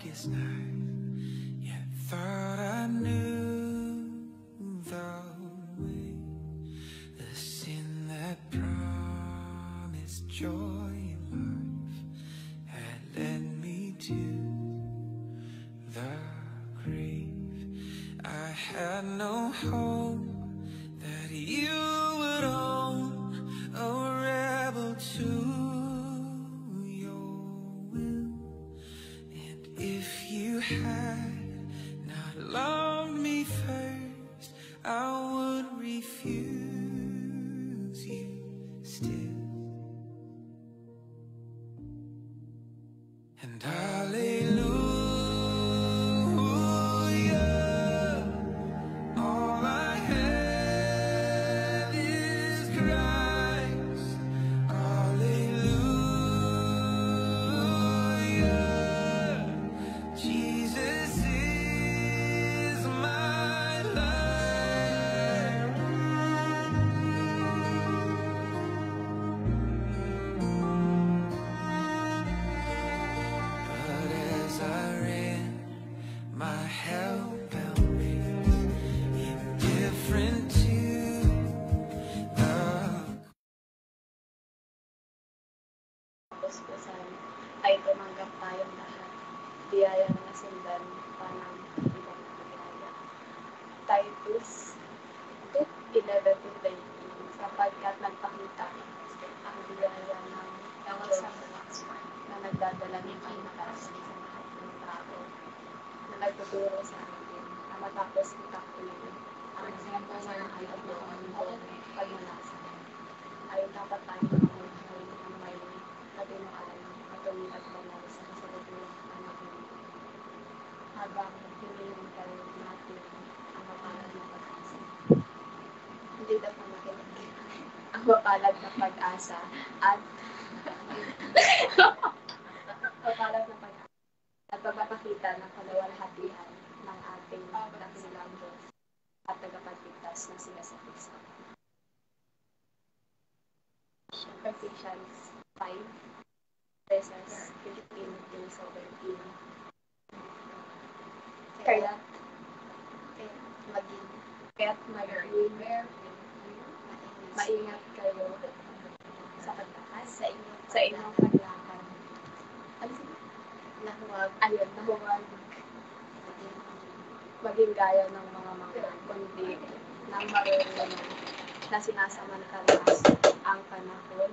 darkest night, yet thought I knew the way. The sin that promised joy in life had led me to the grave. I had no hope that you would own a rebel to your will. And if you had not loved me first, I would refuse you still. And hallelujah, all I have is Christ. Hallelujah, Jesus is my life. But as I ran, my help found me indifferent to the Puspusan ay tumanggap tayong lahat. Biyaya na nasundan pa ng ibang biyaya. Titus 2:11-20, sapagkat nagpakita ang biyaya ng Diyos na nagdadala ng kaligtasan sa lahat ng tao, na nagtuturo sa atin na matapos itakwil ang sinasabi at mga pagmanasan, ay dapat tayong mamuhay ng may katinuan, matuwid at banal sa kasalukuyan ng anak ng Diyos, habang hinihintay natin ang mapalad na pag-asa. Hindi daw po makinig. Ang mapalad na pag-asa at mapalad na pag-asa at pagpapakita ng kaluwalhatian ng ating dakilang Diyos at tagapagligtas na si Yesu Cristo. Ephesians 5, verses 15-17. Kaya't maging maingat kayo sa inyong paglakad. Nahuwag maging gaya ng mga kundi ng marunong na sinasamantala ang panahon,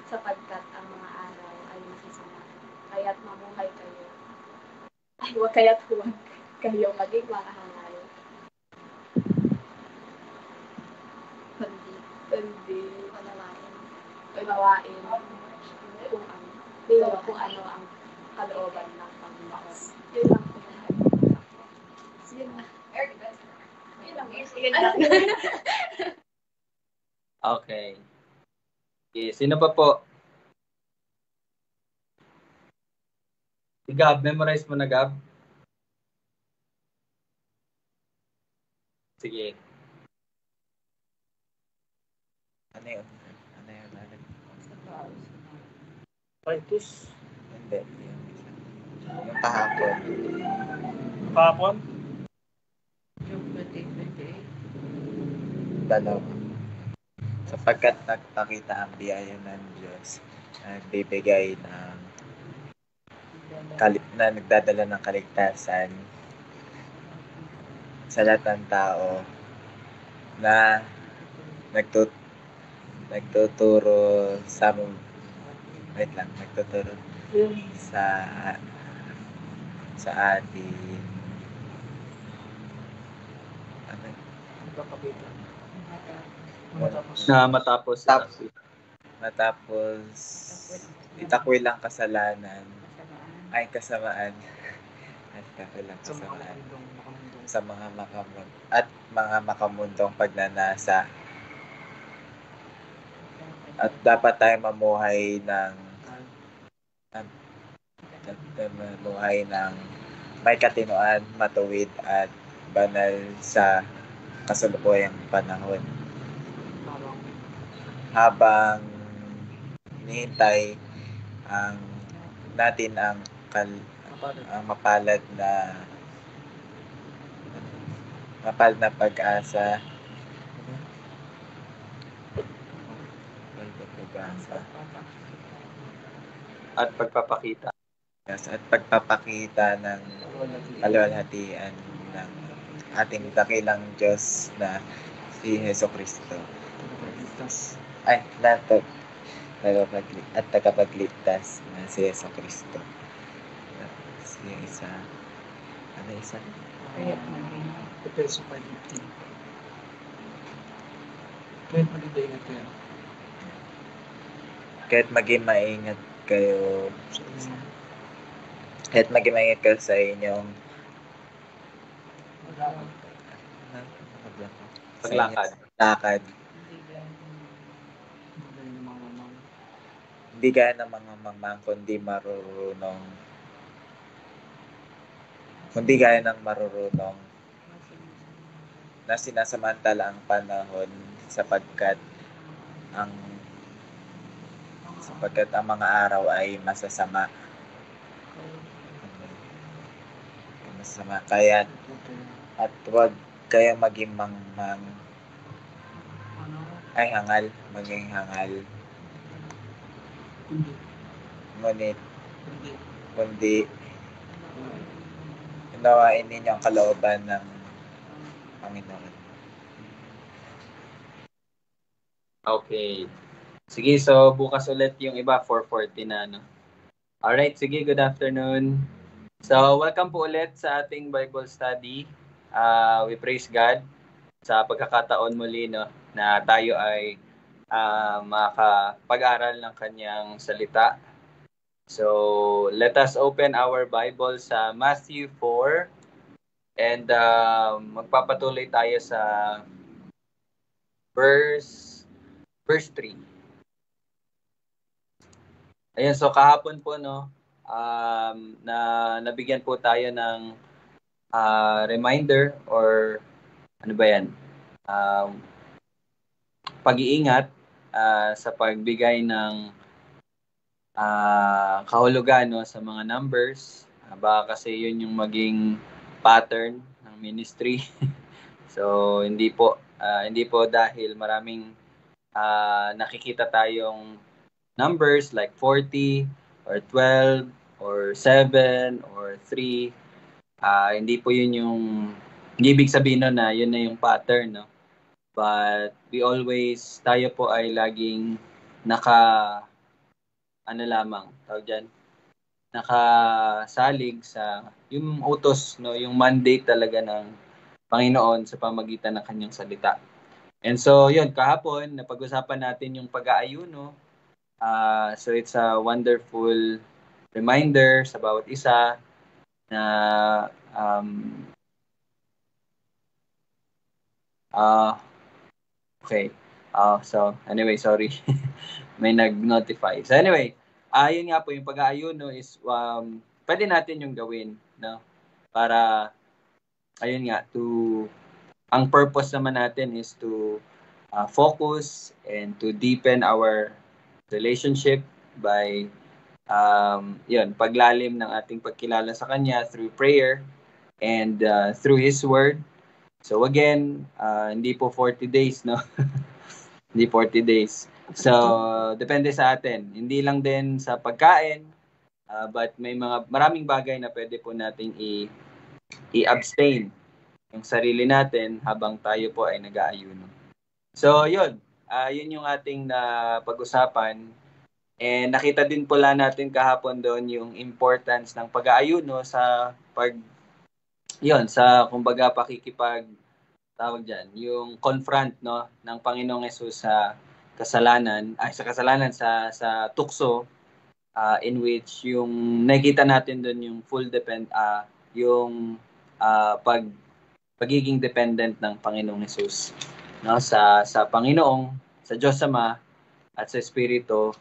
sapagkat ang mga araw ay masasama. Kaya't mabuhay kayo. Huwag kayo maging mga hangal. Kundi unawain kung ano ang kalooban ng Panginoon. Yun lang po. Okay. Sino pa po? Si Gab, memorize mo na, Gab? Sige. Ano yun? Titus. Hindi. Yung kahapon. Kahapon? Dalawa. Sapagkat nagpakita ang biyaya ng Diyos na nagbibigay ng na nagdadala ng kaligtasan sa lahat ng tao na nagtuturo sa atin Na matapos itakwil ang kasalanan ay kasamaan sa mga makamundong pagnanasa, at dapat tayo mamuhay ng may katinoan, matuwid at banal sa kasalukuyang panahon, habang hinihintay natin ang mapalad na pag-asa. At pagpapakita. Yes, at pagpapakita ng kaluwalhatian ng ating dakilang Diyos na si Heso Kristo. Ay, at tagapagligtas na si Heso Kristo. Tapos yung isa, ano isa? Peso 550. Kahit mag-ingat kayo. Kahit maging maingat kayo sa inyong Paglakad. Hindi gaya ng mga mamang kundi gaya ng marurunong na sinasamantala ang panahon sapagkat ang mga araw ay masasama. Kaya at huwag kayo maging maging hangal. Ngunit, kundi unawain ninyo ang kalooban ng Panginoon. Okay. Sige, so bukas ulit yung iba, 4:40 na, no? Alright, sige, good afternoon. So, welcome po ulit sa ating Bible study. We praise God sa pagkakataon muli, no, na tayo ay makakapag-aral ng kanyang salita. So, let us open our Bible sa Matthew 4 and magpapatuloy tayo sa verse 3. Ayan, so kahapon po, no, na nabigyan po tayo ng reminder or ano ba yan? Pag-iingat sa pagbigay ng kahulugan, no, sa mga numbers. Baka kasi yun yung maging pattern ng ministry. So hindi po dahil maraming nakikita tayong numbers like 40 or 12 or 7 or 3. Hindi po yun yung hindi ibig sabihin no, na yun na yung pattern, no? But tayo po ay laging nakasalig sa yung utos, no, yung mandate talaga ng Panginoon sa pamagitan ng kanyang salita. And so yun, kahapon napag-usapan natin yung pag-aayuno. So it's a wonderful reminder sa bawat isa na okay. So anyway, sorry. May nag-notify. So anyway, yun nga po, yung pag-aayuno is pwede natin yung gawin, no? Para ayun nga, ang purpose naman natin is to focus and to deepen our relationship by paglalim ng ating pagkilala sa Kanya through prayer and through His Word. So again, hindi po 40 days, no? Hindi 40 days. So, depende sa atin. Hindi lang din sa pagkain, but may maraming bagay na pwede po nating i-abstain yung sarili natin habang tayo po ay nag-aayuno. So, yun yung ating pag-usapan. And nakita din pala natin kahapon doon yung importance ng pag-aayuno sa kumbaga yung confront, no, ng Panginoong Hesus sa kasalanan sa tukso, in which yung nakita natin doon yung pagiging dependent ng Panginoong Hesus, no, sa Panginoong, sa Diyos Ama at sa Espiritu.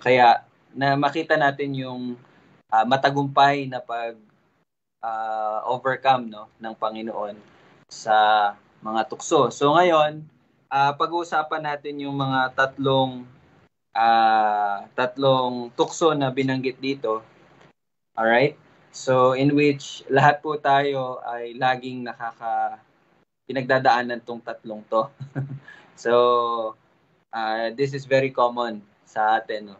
Kaya na makita natin yung matagumpay na overcome, no, ng Panginoon sa mga tukso. So ngayon, pag-uusapan natin yung mga tatlong tukso na binanggit dito. Alright? So, in which lahat po tayo ay laging pinagdadaanan tong tatlong to. So, this is very common sa atin. No?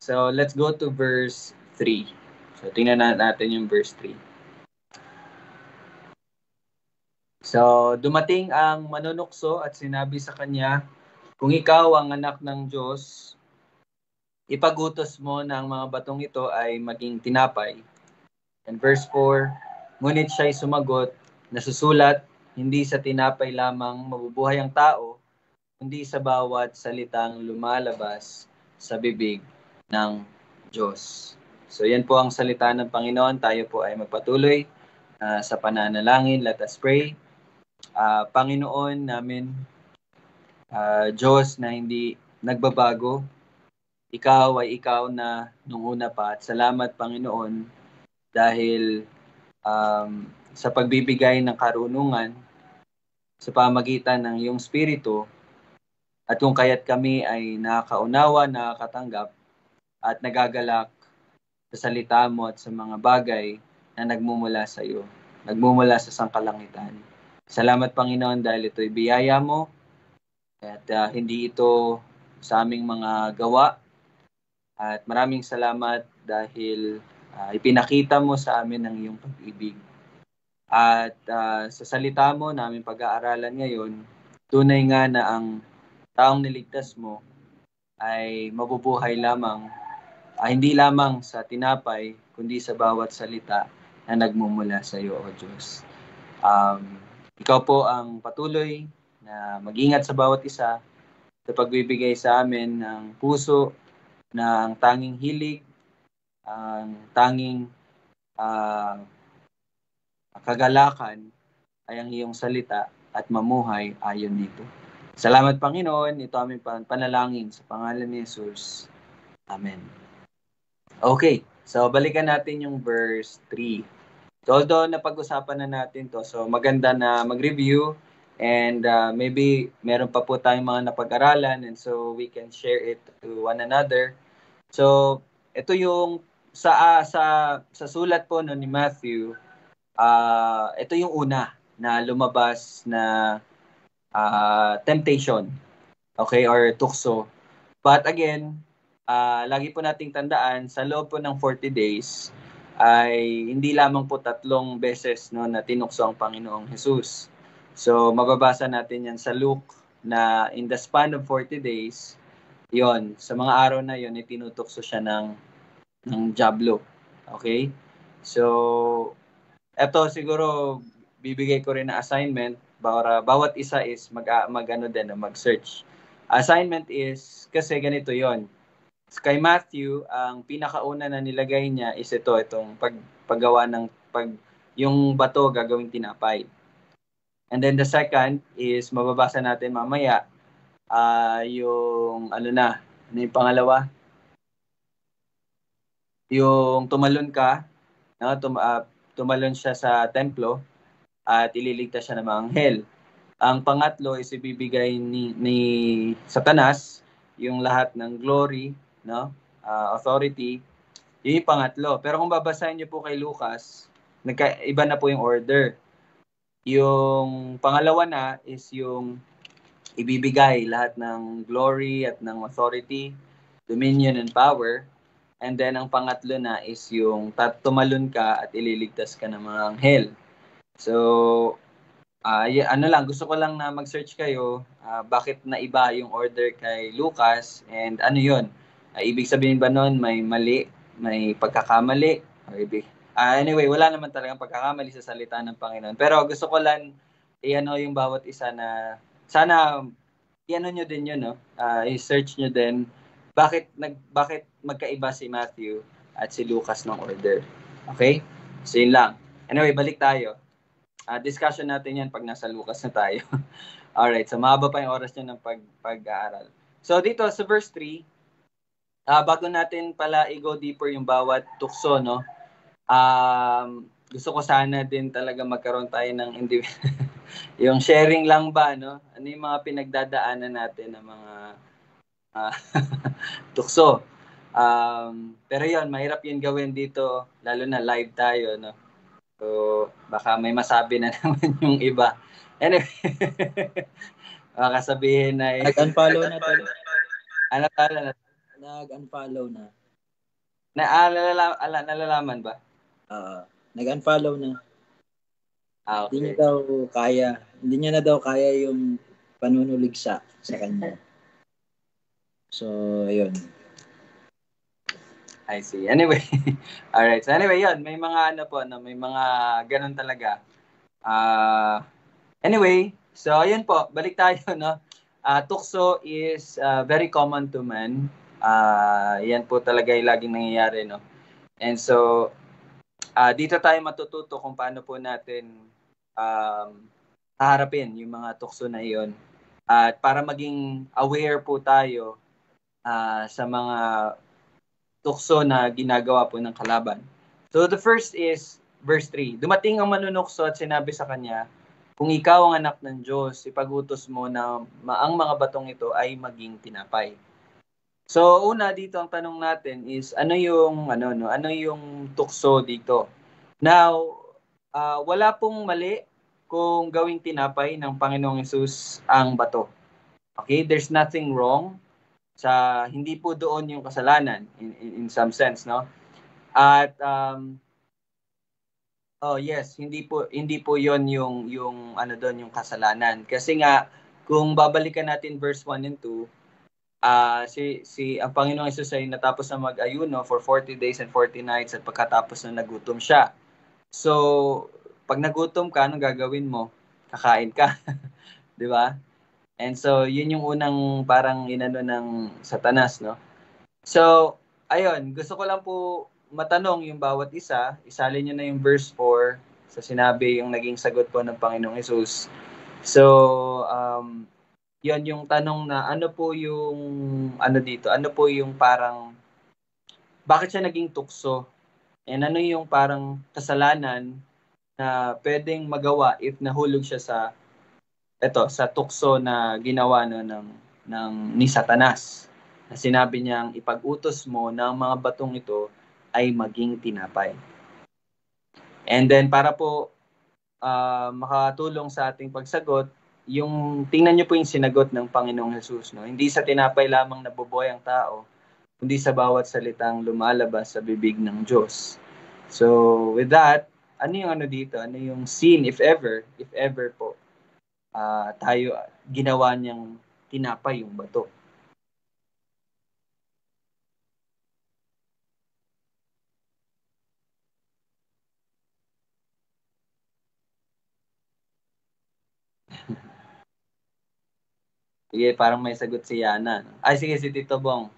So, let's go to verse 3. So, tingnan natin yung verse 3. So, dumating ang manunukso at sinabi sa kanya, kung ikaw ang anak ng Diyos, ipagutos mo na ang mga batong ito ay maging tinapay. And verse 4, ngunit siya'y sumagot, nasusulat, hindi sa tinapay lamang mabubuhay ang tao, kundi sa bawat salitang lumalabas sa bibig ng Diyos. So yan po ang salita ng Panginoon. Tayo po ay magpatuloy sa pananalangin. Let us pray. Panginoon namin, Diyos na hindi nagbabago, ikaw ay ikaw na nung una pa. At salamat Panginoon dahil sa pagbibigay ng karunungan sa pamagitan ng iyong Espiritu at kung kaya't kami ay nakakaunawa, nakakatanggap at nagagalak sa salita mo at sa mga bagay na nagmumula sa iyo, nagmumula sa sangkalangitan. Salamat Panginoon dahil ito'y biyaya mo at hindi ito sa aming mga gawa. At maraming salamat dahil ipinakita mo sa amin ang iyong pag-ibig. At sa salita mo na aming pag-aaralan ngayon, tunay nga na ang taong niligtas mo ay mabubuhay lamang, hindi lamang sa tinapay, kundi sa bawat salita na nagmumula sa iyo, O Diyos. Ikaw po ang patuloy na mag-ingat sa bawat isa sa pagbibigay sa amin ng puso na ang tanging hilig, ang tanging kagalakan ay ang iyong salita at mamuhay ayon nito. Salamat Panginoon, ito aming panalangin sa pangalan ni Jesus. Amen. Okay, so balikan natin yung verse 3. So although napag-usapan na natin to, so maganda na mag-review and maybe meron pa po tayong mga napag-aralan and so we can share it to one another. So ito yung sa sulat po no, ni Matthew, ito yung una na lumabas na temptation, okay, or tukso. But again, lagi po nating tandaan, sa loob po ng 40 days, ay hindi lamang po 3 beses no, na tinukso ang Panginoong Jesus. So, mababasa natin yan sa Luke na in the span of 40 days, yon sa mga araw na yon, itinutukso siya ng dyablo. Okay? So, eto siguro, bibigay ko rin na assignment para bawat isa is mag-search. Assignment is, kasi ganito yon. Kay Matthew, ang pinakauna na nilagay niya is itong paggawa ng yung bato gagawing tinapay. And then the second is mababasa natin mamaya yung yung pangalawa? Yung tumalon ka, no? Tumalon siya sa templo at ililigtas siya ng mga anghel. Ang pangatlo is ibibigay ni Satanas yung lahat ng glory, no? Authority. Yun yung pangatlo. Pero kung babasahin niyo po kay Lucas, iba na po yung order. Yung pangalawa na is yung ibibigay lahat ng glory at ng authority, dominion and power. And then ang pangatlo na is yung tumalon ka at ililigtas ka ng mga anghel. So, gusto ko lang na mag-search kayo bakit na iba yung order kay Lucas and ano yun. Ibig sabihin ba nun may mali, may pagkakamali? Anyway, wala naman talagang pagkakamali sa salita ng Panginoon. Pero gusto ko lang yung bawat isa na sana nyo din yun, no? I-search nyo din bakit magkaiba si Matthew at si Lucas ng order. Okay? So yun lang. Anyway, balik tayo. Discussion natin yan pag nasa Lucas na tayo. Alright, so mahaba pa yung oras nyo ng pag-aaral. So dito sa verse 3, bago natin pala i-go deeper yung bawat tukso, no? Gusto ko sana din talaga magkaroon tayo ng yung sharing lang ba, no? Ano yung mga pinagdadaanan natin ng mga tukso. Pero yun, mahirap yun gawin dito, lalo na live tayo, no? So, baka may masabi na naman yung iba. Anyway, baka sabihin na Nag-unfollow na to. ano tala na, Nag-unfollow na. nalalaman ba? Nag-unfollow na. Hindi niya Okay. daw kaya. Hindi niya na daw kaya yung panunulig sa kanya. So, ayun. I see. Anyway, alright. So anyway, yun, may mga ano po, no, may mga ganun talaga. Anyway, so ayun po, balik tayo, no. Tukso is very common to man. Yan po talaga yung laging nangyayari, no. And so, dito tayo matututo kung paano po natin haharapin yung mga tukso na iyon. At para maging aware po tayo sa mga tukso na ginagawa po ng kalaban. So the first is verse 3. Dumating ang manunukso at sinabi sa kanya, kung ikaw ang anak ng Diyos, ipag-utos mo na ang mga batong ito ay maging tinapay. So una dito ang tanong natin is ano yung tukso dito? Now, wala pong mali kung gawing tinapay ng Panginoong Hesus ang bato. Okay, there's nothing wrong sa hindi po doon yung kasalanan in some sense, no? At yes, hindi po 'yon yung ano doon yung kasalanan. Kasi nga kung babalikan natin verse 1 and 2, si ang Panginoong Hesus ay natapos na mag-ayuno for 40 days and 40 nights at pagkatapos na nagutom siya. So, pag nagutom ka, anong gagawin mo? Kakain ka. 'Di ba? And so, yun yung unang parang inano ng Satanas, no? So, ayun, gusto ko lang po matanong yung bawat isa. Isalin nyo na yung verse 4 sa sinabi yung naging sagot po ng Panginoong Hesus. So, yun yung tanong na ano po yung ano dito? Ano po yung parang bakit siya naging tukso? And ano yung parang kasalanan na pwedeng magawa if nahulog siya sa tukso na ginawa ni Satanas, na sinabi niyang ipag-utos mo na ang mga batong ito ay maging tinapay. And then para po makatulong sa ating pagsagot, yung tingnan niyo po yung sinagot ng Panginoong Hesus, no? Hindi sa tinapay lamang nabubuhay ang tao, kundi sa bawat salitang lumalabas sa bibig ng Diyos. So with that, ano yung ano dito? Ano yung sin if ever po tayo ginawa niyang tinapay yung bato. Sige, parang may sagot si Yana. Ay, sige, si Tito Bong.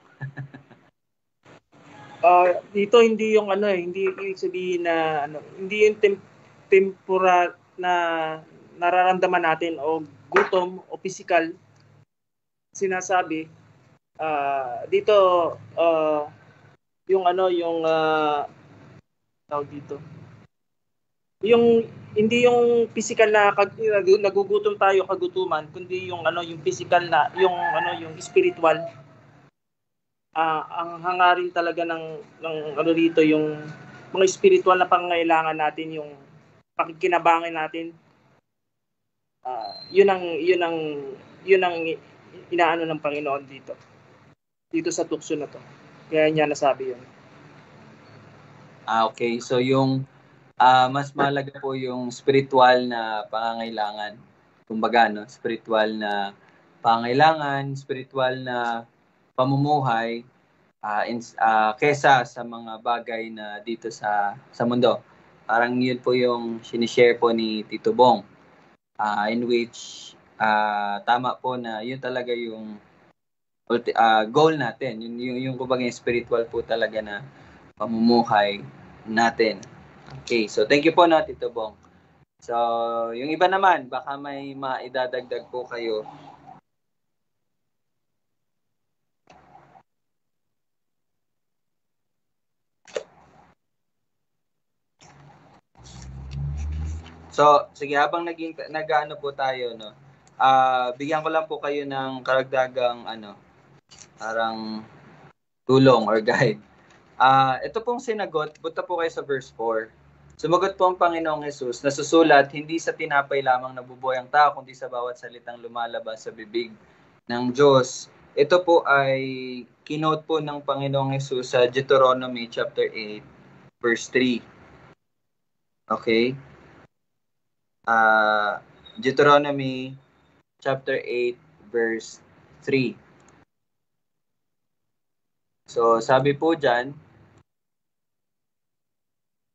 Dito hindi yung hindi ibig sabihin na hindi yung tempura na nararamdaman natin o gutom o physical sinasabi. Dito yung tawag dito. Yung hindi yung physical na nagugutom tayo kagutuman, kundi yung yung physical na yung spiritual. Ang hangarin talaga ng dito yung mga spiritual na pangangailangan natin, yung pakikinabangan natin. Yun ang inaano ng Panginoon dito sa tukso na to. Kaya niya nasabi yun. Okay, so yung mas mahalaga po yung spiritual na pangangailangan. Kumbaga, no, spiritual na pangangailangan, spiritual na pamumuhay kesa sa mga bagay na dito sa mundo. Parang yun po yung sinishare po ni Tito Bong, in which tama po na yun talaga yung goal natin. Yung kumbaga yung spiritual po talaga na pamumuhay natin. Okay, so thank you po na Tito Bong. So, yung iba naman, baka may maidadagdag po kayo. So, sige, habang nag-ano po tayo, no, bigyan ko lang po kayo ng karagdagang, parang tulong or guide. Ito pong sinagot, punta po kayo sa verse 4. Sumagot po ang Panginoong Jesus, nasusulat, hindi sa tinapay lamang nabubuhay ang tao, kundi sa bawat salitang lumalabas sa bibig ng Diyos. Ito po ay kinote po ng Panginoong Jesus sa Deuteronomy chapter 8, verse 3. Okay? Deuteronomy chapter 8, verse 3. So, sabi po dyan,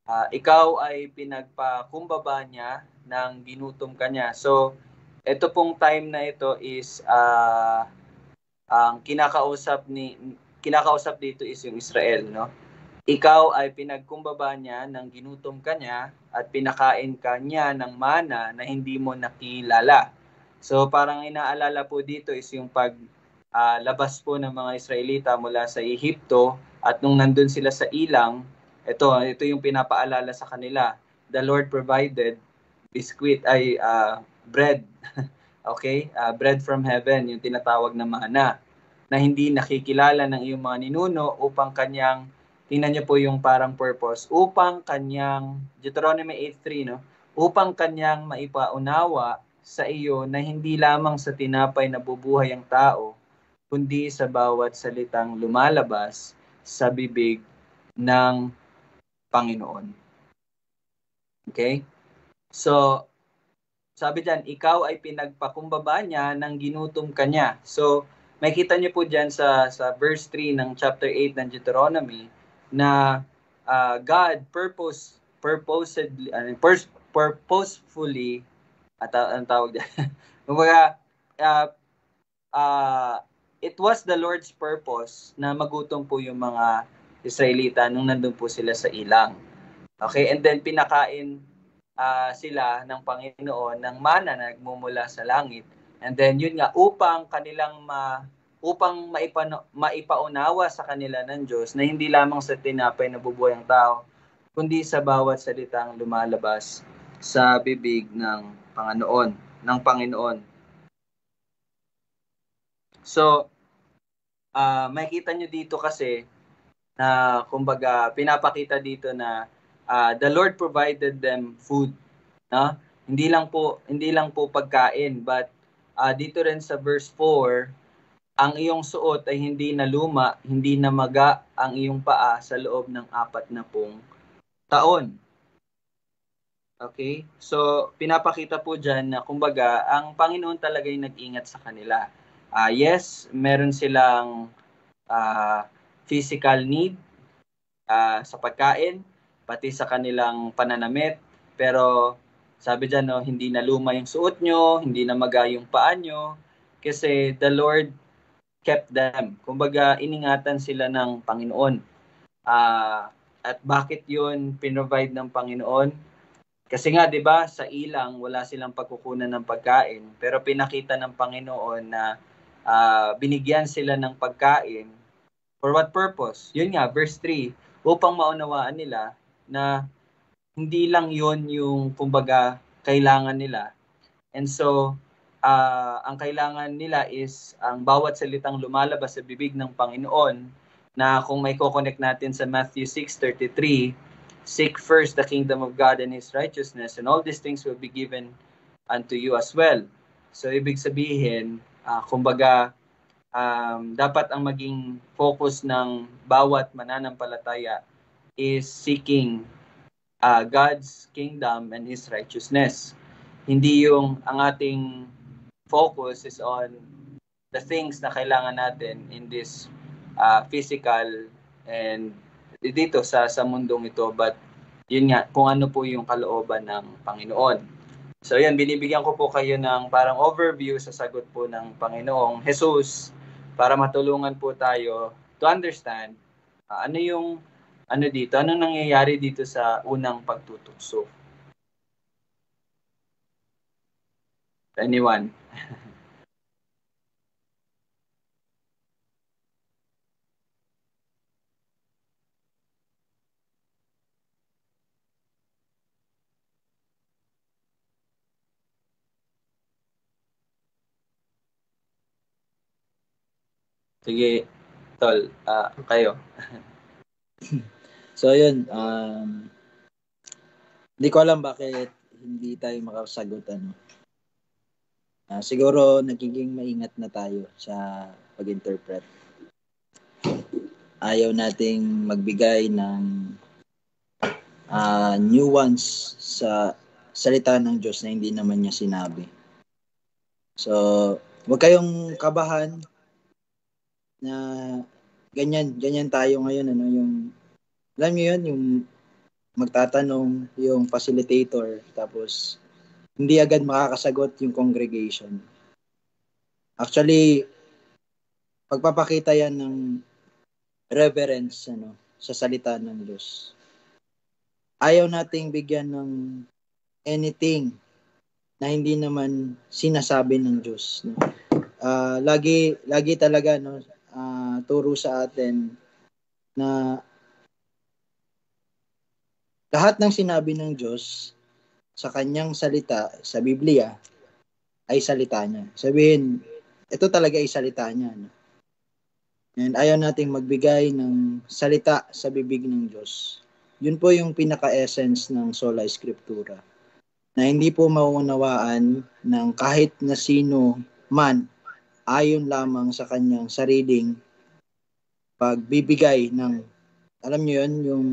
ikaw ay pinagpakumbaba niya ng ginutom kanya. So, ito pong time na ito is ang kinakausap dito is yung Israel, no? Ikaw ay pinagkumbaba niya ng ginutom kanya at pinakain ka niya ng mana na hindi mo nakilala. So, parang inaalala po dito is yung labas po ng mga Israelita mula sa Ehipto at nung nandun sila sa ilang, ito yung pinapaalala sa kanila. The Lord provided bread. Okay? Bread from heaven, yung tinatawag na mana, na hindi nakikilala ng iyong mga ninuno upang kanyang, tingnan niyo po yung parang purpose, upang kanyang, Deuteronomy 8:3, no? Upang kanyang maipaunawa sa iyo na hindi lamang sa tinapay na bubuhay ang tao, kundi sa bawat salitang lumalabas sa bibig ng Panginoon. Okay? So, sabi dyan, ikaw ay pinagpakumbaba niya ng ginutom kanya. So, makita niyo po dyan sa verse 3 ng chapter 8 ng Deuteronomy na God purposefully, ang tawag dyan, kumbaga, it was the Lord's purpose na magutom po yung mga Israelita nung nandun po sila sa ilang. Okay, and then pinakain sila ng Panginoon ng mana na nagmumula sa langit. And then yun nga, upang maipaunawa sa kanila ng Diyos na hindi lamang sa tinapay na bubuhay ang tao, kundi sa bawat salitang lumalabas sa bibig ng Panginoon. So, makikita nyo dito kasi na kumbaga pinapakita dito na the Lord provided them food, no? Hindi lang po pagkain, but dito rin sa verse 4, ang iyong suot ay hindi na luma, hindi na maga ang iyong paa sa loob ng 40 taon. Okay? So, pinapakita po dyan na kumbaga, ang Panginoon talaga yung nag-ingat sa kanila. Yes, meron silang physical need sa pagkain, pati sa kanilang pananamit. Pero sabi dyan, no, hindi na luma yung suot nyo, hindi na maga yung paa nyo, kasi the Lord kept them. Kumbaga, iningatan sila ng Panginoon. At bakit yun pinrovide ng Panginoon? Kasi nga, di ba, sa ilang, wala silang pagkukunan ng pagkain, pero pinakita ng Panginoon na binigyan sila ng pagkain. For what purpose? Yun nga, verse 3, upang maunawaan nila na hindi lang yun yung, kumbaga, kailangan nila. And so, ang kailangan nila is ang bawat salitang lumalabas sa bibig ng Panginoon, na kung may ko-connect natin sa Matthew 6:33, seek first the kingdom of God and His righteousness, and all these things will be given unto you as well. So, ibig sabihin, kumbaga, dapat ang maging focus ng bawat mananampalataya is seeking God's kingdom and His righteousness. Hindi yung ang ating focus is on the things na kailangan natin in this physical and dito sa mundong ito, but yun nga, kung ano po yung kalooban ng Panginoon. So yan, binibigyan ko po kayo ng parang overview sa sagot po ng Panginoong Jesus para matulungan po tayo to understand anong nangyayari dito sa unang pagtutukso. Anyone? Sige, tol. Kayo. So, yun. Hindi ko alam bakit hindi tayo makasagot. Siguro, nagiging maingat na tayo sa pag-interpret. Ayaw nating magbigay ng nuance sa salita ng Diyos na hindi naman niya sinabi. So, huwag kayong kabahan na ganyan tayo ngayon, yung alam niyo yun, yung magtatanong, yung facilitator, tapos hindi agad makakasagot yung congregation. Actually, pagpapakita yan ng reverence sa salita ng Diyos. Ayaw nating bigyan ng anything na hindi naman sinasabi ng Diyos. Lagi talaga turo sa atin na lahat ng sinabi ng Diyos sa kanyang salita, sa Biblia, ay salita niya. Sabihin, ito talaga ay salita niya. And ayaw nating magbigay ng salita sa bibig ng Diyos. Yun po yung pinaka-essence ng Sola Scriptura. Na hindi po mauunawaan ng kahit na sino man ayon lamang sa kanyang sariling pagbibigay ng, alam niyo yun, yung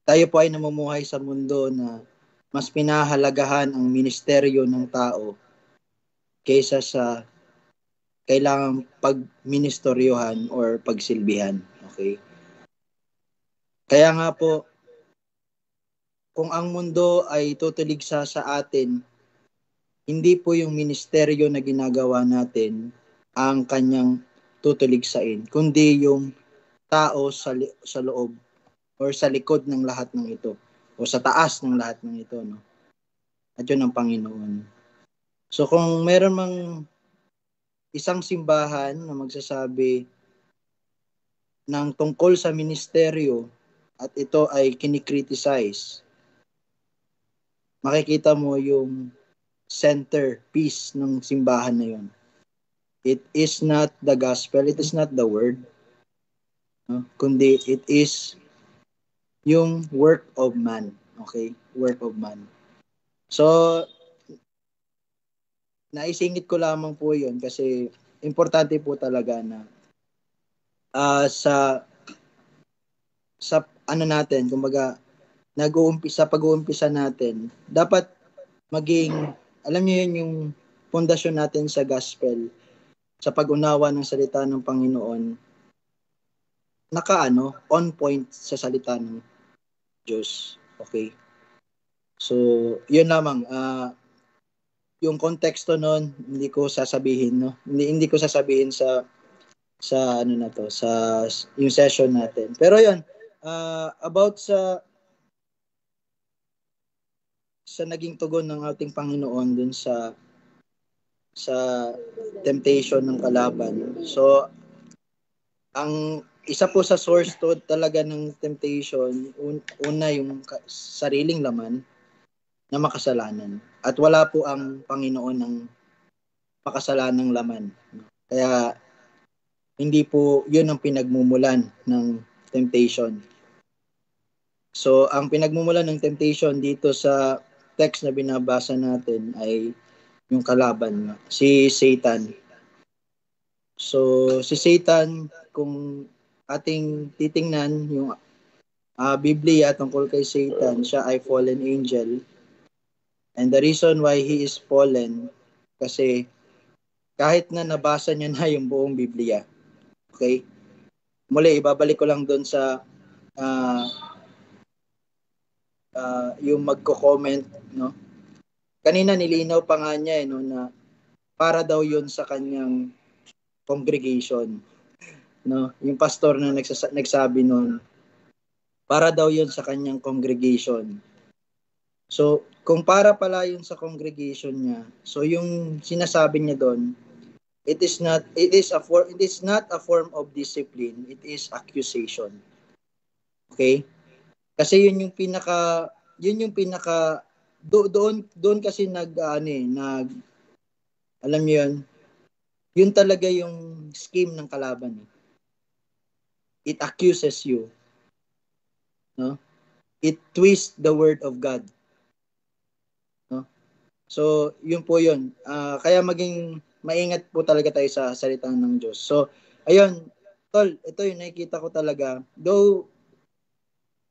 tayo po ay namumuhay sa mundo na mas pinahalagahan ang ministeryo ng tao kaysa sa kailangang pagministeryohan or pagsilbihan. Okay? Kaya nga po, kung ang mundo ay tutuligsa sa atin, hindi po yung ministeryo na ginagawa natin ang kanyang tutuligsain, kundi yung tao sa loob or sa likod ng lahat ng ito o sa taas ng lahat ng ito. At yun ang Panginoon. So kung meron mang isang simbahan na magsasabi ng tungkol sa ministeryo at ito ay kinikriticize, makikita mo yung centerpiece ng simbahan na yun. It is not the gospel, it is not the word, kundi it is yung work of man. Okay? Work of man. So, naisingit ko lamang po yun kasi importante po talaga na sa natin, kumbaga, pag-uumpisa natin, dapat maging, alam niyo yun, yung pundasyon natin sa gospel, sa pag-unawa ng salita ng Panginoon, on point sa salita ng Diyos. Okay? So, yun lamang. Yung konteksto nun, hindi ko sasabihin, no? Hindi ko sasabihin sa yung session natin. Pero yun, about sa naging tugon ng ating Panginoon dun sa temptation ng kalaban. So, ang isa po sa source to talaga ng temptation, una yung sariling laman na makasalanan. At wala po ang Panginoon ng makasalanang laman. Kaya, hindi po yun ang pinagmumulan ng temptation. So, ang pinagmumulan ng temptation dito sa text na binabasa natin ay yung kalaban, si Satan. So, si Satan, kung ating titingnan yung Biblia tungkol kay Satan, siya ay fallen angel. And the reason why he is fallen, kasi kahit na nabasa niya na yung buong Biblia, okay? Muli, ibabalik ko lang doon sa yung magko-comment, no? Kanina nilinaw pa nga niya, na para daw yun sa kanyang congregation. No? Yung pastor na nagsabi noon, para daw yun sa kanyang congregation. So, kung para pala yun sa congregation niya, so yung sinasabi niya doon, it is not a form of discipline, it is accusation. Okay? Kasi yun yung pinaka doon kasi alam niyo yun, Yun talaga yung scheme ng kalaban. It accuses you. No? It twists the word of God. No? So, yun po yun. Kaya maging maingat po talaga tayo sa salita ng Diyos. So, ayun, tol, ito yung nakikita ko talaga. Though,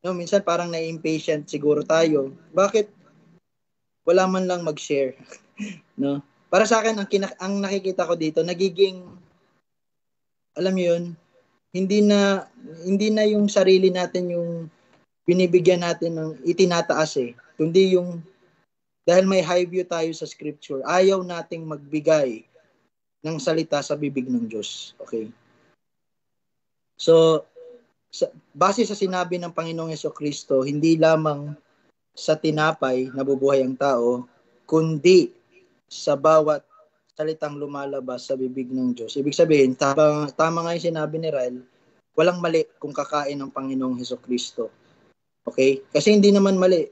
no, minsan parang na-impatient siguro tayo. Bakit wala man lang mag-share? No? Para sa akin, ang nakikita ko dito, nagiging, alam mo yun, hindi na yung sarili natin yung binibigyan natin ng itinataas kundi yung dahil may high view tayo sa scripture, ayaw nating magbigay ng salita sa bibig ng Diyos. Okay? So, base sa sinabi ng Panginoong Jesucristo, hindi lamang sa tinapay nabubuhay ang tao, kundi sa bawat salitang lumalabas sa bibig ng Diyos. Ibig sabihin, tama nga yung sinabi ni Rael, walang mali kung kakain ng Panginoong Jesucristo. Okay? Kasi hindi naman mali.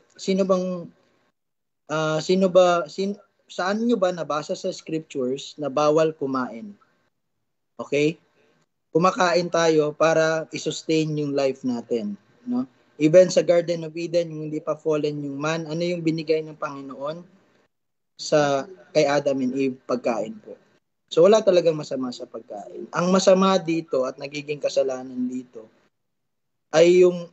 Saan nyo ba nabasa sa scriptures na bawal kumain? Okay? Kumakain tayo para i-sustain yung life natin. No? Even sa Garden of Eden, yung hindi pa fallen yung man, ano yung binigay ng Panginoon kay Adam and Eve? Pagkain po. So wala talagang masama sa pagkain. Ang masama dito at nagiging kasalanan dito ay yung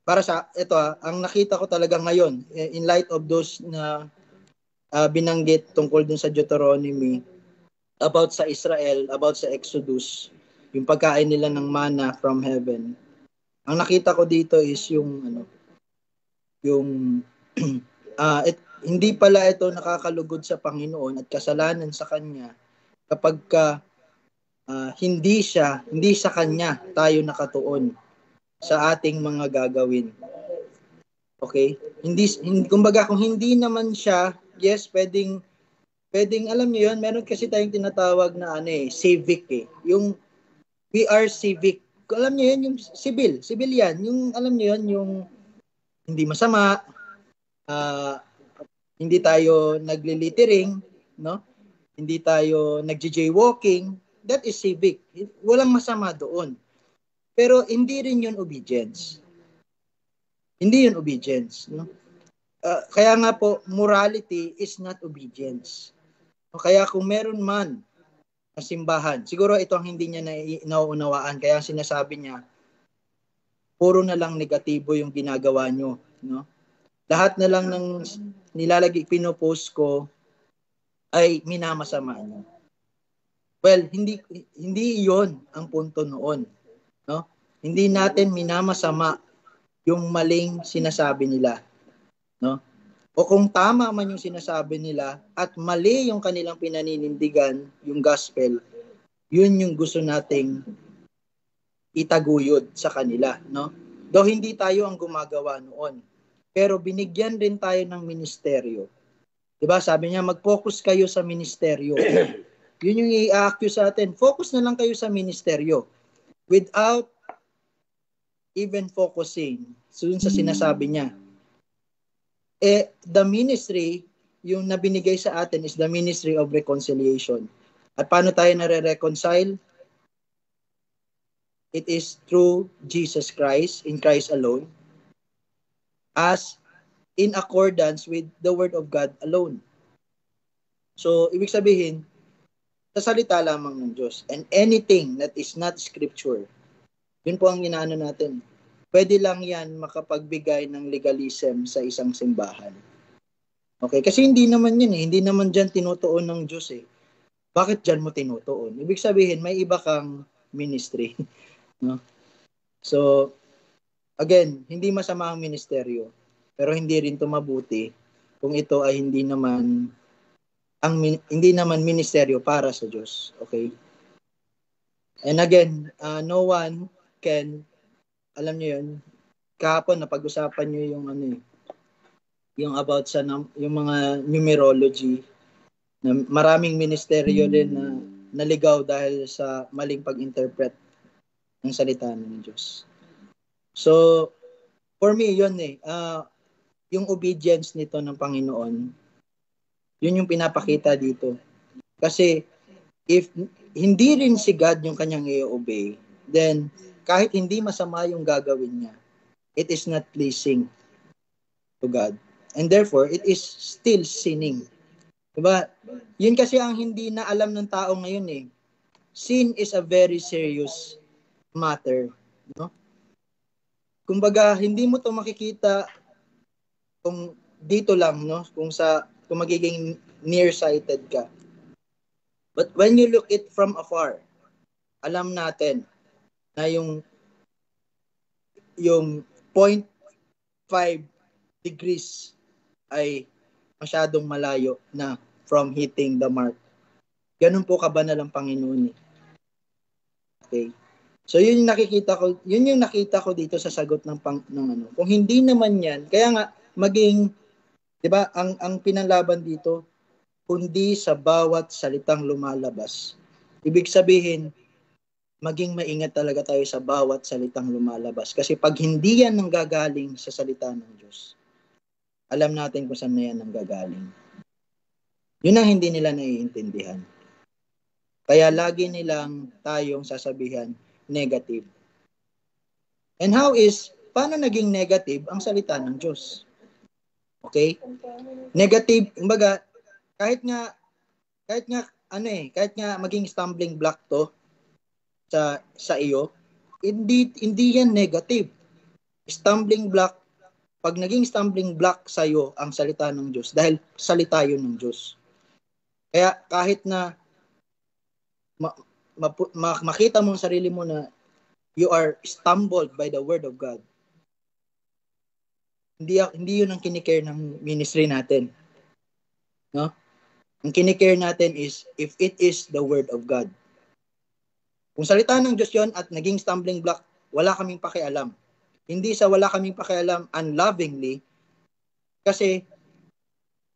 para sa ito ang nakita ko talaga ngayon in light of those na binanggit tungkol dun sa Deuteronomy about sa Israel, about sa Exodus, yung pagkain nila ng manna from heaven. Ang nakita ko dito is yung hindi pala ito nakakalugod sa Panginoon at kasalanan sa Kanya kapag hindi sa Kanya tayo nakatuon sa ating mga gagawin. Okay? Kumbaga kung hindi naman siya, yes, pwedeng alam niyo yun, meron kasi tayong tinatawag na civic Yung we are civic. Alam niyo yun, yung civilian, yung alam niyo yun, yung hindi masama, hindi tayo naglilittering, no? Hindi tayo nagja-jaywalking. That is civic. Walang masama doon. Pero hindi rin yun obedience. Hindi yun obedience, no? Kaya nga po, morality is not obedience. Kaya kung meron man na simbahan, siguro ito ang hindi niya nauunawaan. Kaya sinasabi niya, puro na lang negatibo yung ginagawa nyo, no? Lahat na lang ng nilalagay, pinopost ko ay minamasama niyo. Well, hindi iyon ang punto noon, no? Hindi natin minamasama yung maling sinasabi nila, no? O kung tama man yung sinasabi nila at mali yung kanilang pinaninindigan, yung gospel, yun yung gusto nating itaguyod sa kanila, no? Though hindi tayo ang gumagawa noon, pero binigyan rin tayo ng ministeryo. Diba? Sabi niya, mag-focus kayo sa ministeryo. Yun yung i-accuse sa atin. Focus na lang kayo sa ministeryo without even focusing dun sa sinasabi niya. The ministry, yung nabinigay sa atin is the ministry of reconciliation. At paano tayo nare-reconcile? It is through Jesus Christ, in Christ alone, as in accordance with the Word of God alone. So, ibig sabihin, sa salita lamang ng Diyos. And anything that is not Scripture, yun po ang inaano natin. Pwede lang yan makapagbigay ng legalism sa isang simbahan. Okay? Kasi hindi naman yun Hindi naman dyan tinutuon ng Diyos Bakit dyan mo tinutuon? Ibig sabihin, may iba kang ministry. No? So, again, hindi masama ang ministeryo. Pero hindi rin ito mabuti kung ito ay hindi naman ministeryo para sa Diyos. Okay? And again, no one can, alam niyo yun, kahapon napag-usapan niyo yung yung about sa yung mga numerology na maraming ministeryo din na naligaw dahil sa maling pag-interpret ng salita ng Diyos. So, for me, yun yung obedience nito ng Panginoon Yun yung pinapakita dito. Kasi if hindi rin si God yung kanyang i-obey, then kahit hindi masama yung gagawin niya, it is not pleasing to God. And therefore, it is still sinning. Diba? Yun kasi ang hindi na alam ng tao ngayon eh. Sin is a very serious matter. No? Kumbaga, hindi mo to makikita kung dito lang, no? Kung magiging nearsighted ka. But when you look it from afar, alam natin na yung 0.5 degrees ay masyadong malayo na from hitting the mark. Ganun po kabanal ang Panginoon. Okay. So yun yung nakita ko dito sa sagot ng ano. Kung hindi naman 'yan, kaya nga maging 'di ba ang pinanlaban dito kundi sa bawat salitang lumalabas. Ibig sabihin, maging maingat talaga tayo sa bawat salitang lumalabas. Kasi pag hindi yan nanggagaling sa salita ng Diyos, alam natin kung saan na yan nanggagaling. Yun ang hindi nila naiintindihan. Kaya lagi nilang tayong sasabihan, negative. And paano naging negative ang salita ng Diyos? Okay? Negative, kumbaga, kahit nga maging stumbling block to sa iyo, hindi yan negative. Stumbling block, pag naging stumbling block sa iyo ang salita ng Diyos, dahil salita yun ng Diyos. Kaya kahit na makita mo ang sarili mo na you are stumbled by the word of God, hindi yun ang kinikare ng ministry natin. No? Ang kinikare natin is if it is the word of God. Kung salita ng Diyos yun at naging stumbling block, wala kaming pakialam. Hindi sa wala kaming pakialam unlovingly, kasi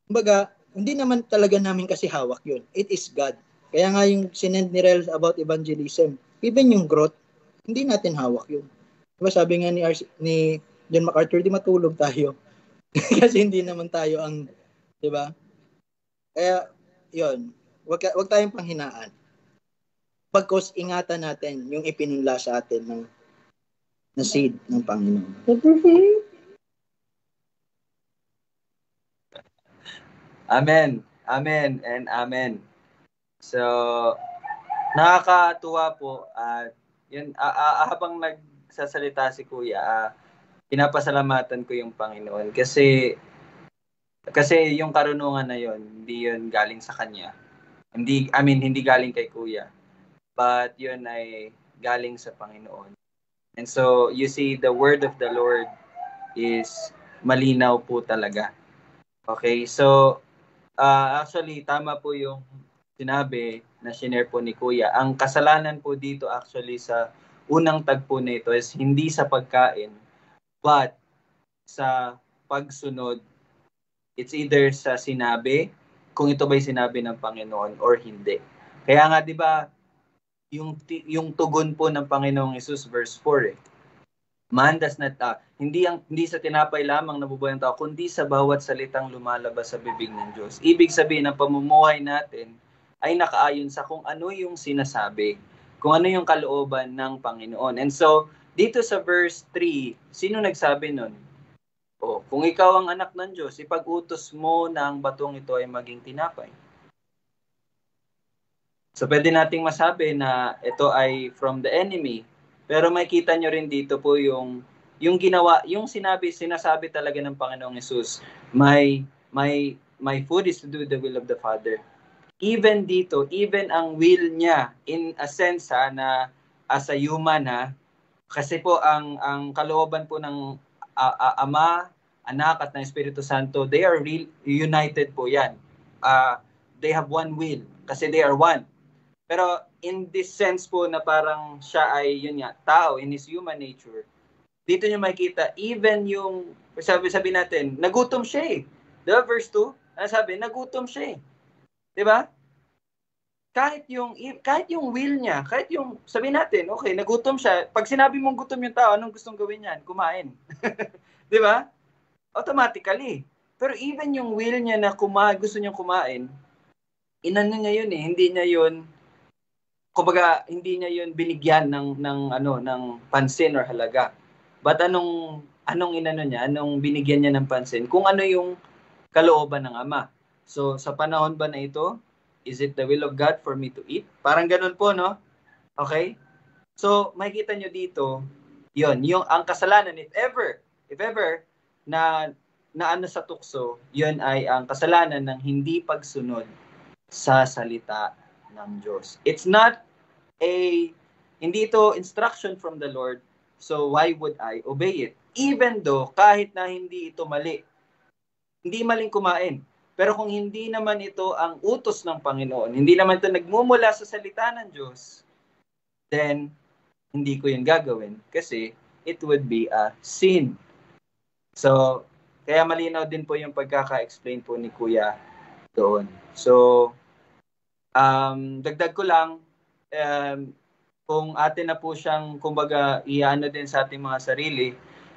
kumbaga, hindi naman talaga namin kasi hawak yun. It is God. Kaya nga yung sinend ni Rels about evangelism, even yung growth, hindi natin hawak yun. Diba sabi nga ni John MacArthur, di matulog tayo. Kasi hindi naman tayo ang, di ba? Kaya, yun, wag tayong panghinaan. Pagkos ingatan natin yung ipinunla sa atin na seed ng Panginoon. Amen. Amen and amen. So, nakakatuwa po at yun, habang nagsasalita si Kuya, pinapasalamatan ko yung Panginoon kasi yung karunungan na yun, hindi yun galing sa kanya. Hindi galing kay Kuya. But yun ay galing sa Panginoon. And so, you see, the word of the Lord is malinaw po talaga. Okay, so, actually, tama po yung sinabi na shinare po ni Kuya. Ang kasalanan po dito actually sa unang tagpo nito is hindi sa pagkain, but sa pagsunod. It's either sa sinabi, kung ito ba'y sinabi ng Panginoon or hindi. Kaya nga, di ba, yung tugon po ng Panginoong Jesus, verse 4 Man does not, hindi sa tinapay lamang nabubuhay ang tao, kundi sa bawat salitang lumalabas sa bibig ng Diyos. Ibig sabihin, ang pamumuhay natin ay nakaayon sa kung ano yung sinasabi, kung ano yung kalooban ng Panginoon. And so, dito sa verse 3, sino nagsabi nun? Kung ikaw ang anak ng Diyos, ipag-utos mo na ang batong ito ay maging tinapay. So, pwede nating masabi na ito ay from the enemy. Pero makikita nyo rin dito po yung sinasabi talaga ng Panginoong Jesus, my food is to do the will of the Father. Even dito, even ang will niya, in a sense na as a human kasi po ang kalooban po ng Ama, Anak at ng Espiritu Santo, they are united po yan. They have one will kasi they are one. Pero in this sense po na parang siya ay tao in his human nature, dito nyo makikita, even yung, sabi natin, nagutom siya Diba verse 2? Sabi, nagutom siya Diba? Kahit yung will niya, kahit yung, sabi natin, okay, nagutom siya. Pag sinabi mong gutom yung tao, anong gustong gawin niyan? Kumain. Diba? Automatically. Pero even yung will niya na gusto niyang kumain, inano niya yun eh. Hindi niya yun, kumbaga, hindi niya yun binigyan ng pansin or halaga. But anong inano niya, anong binigyan niya ng pansin? Kung ano yung kalooban ng Ama. So, sa panahon ba na ito, is it the will of God for me to eat? Parang ganun po, no? Okay? So, makikita nyo dito, yon yung ang kasalanan, if ever, na ano sa tukso, yon ay ang kasalanan ng hindi pagsunod sa salita ng Diyos. It's not hindi ito instruction from the Lord, so why would I obey it? Even though, kahit na hindi ito mali, hindi maling kumain. Pero kung hindi naman ito ang utos ng Panginoon, hindi naman ito nagmumula sa salita ng Diyos, then hindi ko yun gagawin kasi it would be a sin. So, kaya malinaw din po yung pagkaka-explain po ni Kuya doon. So, dagdag ko lang, kung atin na po siyang, kumbaga, iano din sa ating mga sarili,